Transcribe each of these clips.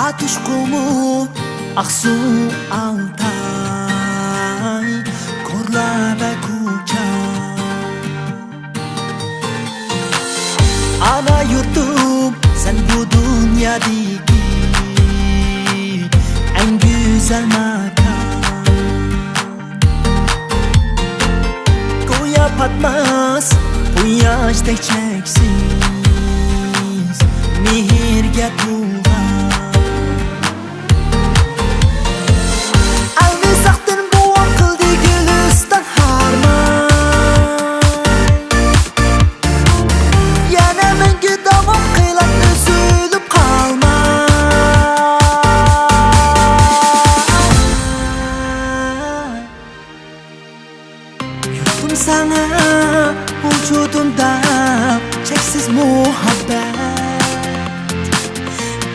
Atuş kumu Aksu Altay Korla ve Kuca Ana yurtum sen bu dünyadaki en güzel makan. Goya patmaz bu yaşta çeksiz mihirga to'lgan. Alg'izaqdan bu qildi guliston harman. Yana menga davom qilib üzülüp qalma. Yurtum sana vücudumda cheksiz muhabbet.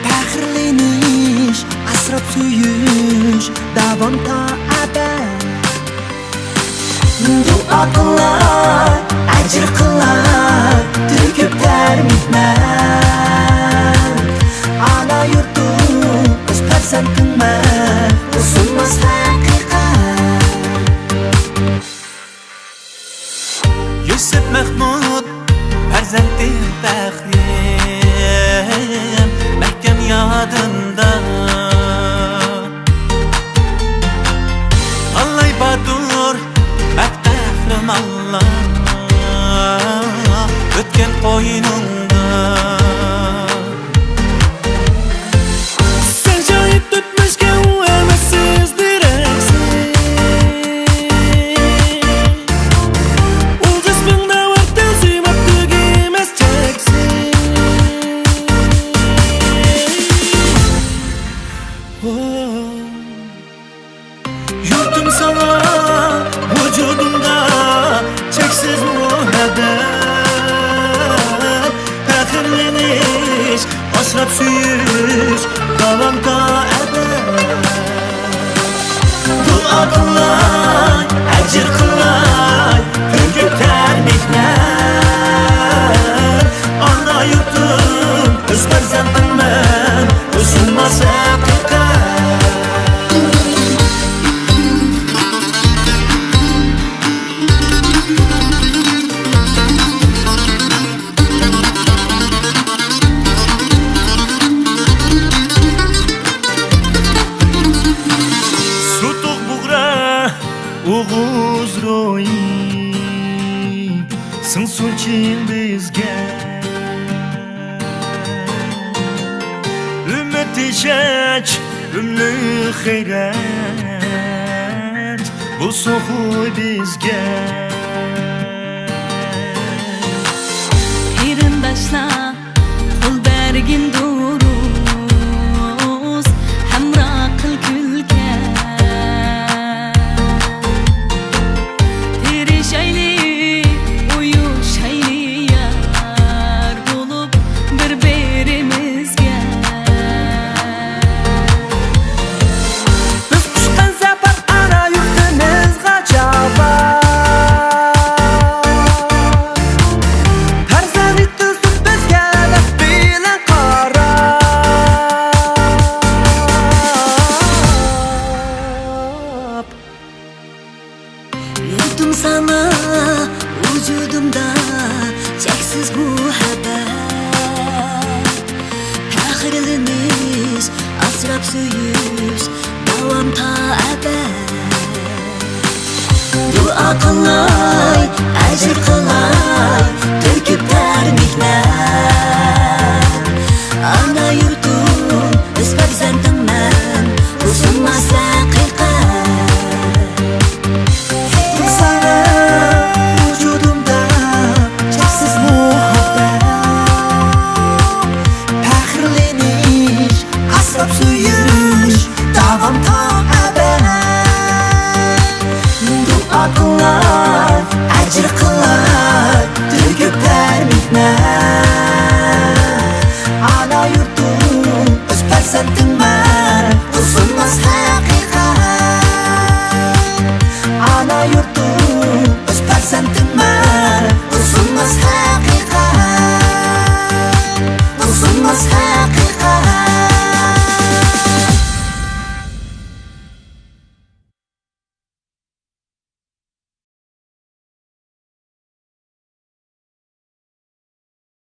Faxrlanish, asrab suyish, davom ta abad. Duo qilay, ajr qilay, to'kiblar mehnat. Ana yurtum, o'z farzandingman, o'zimmiz haqiqat. Yusuf Mahmud farzandim faxrim, mahkam yodimda. Allay Batur bak qahramonlar o'tgan qo'yiningda. Sen joyib tutmishga u emassiz deraksiz. U jismingda vaqt siymat tugimas cheksiz. Yurtum sana vücudumda cheksiz muhabbet. Faxrlanish, asrab suyish, davom ta abad. Duo qilay, ajr qilay, to'kiblar mehnat. Ana yurtum, o'z farzandingman, o'zimmiz haqiqat. Oğuz ro'yi sinsulching bizga. Umid ishach, umli hayrat bu so'xuy bizga. Qarindoshlar qo'l bergin duruz, hamroh qil kulga. Yurtum sana vücudumda cheksiz muhabbet. Faxrlanish, asrab suyish, davom ta abad. Duo qilay, ajr qilay,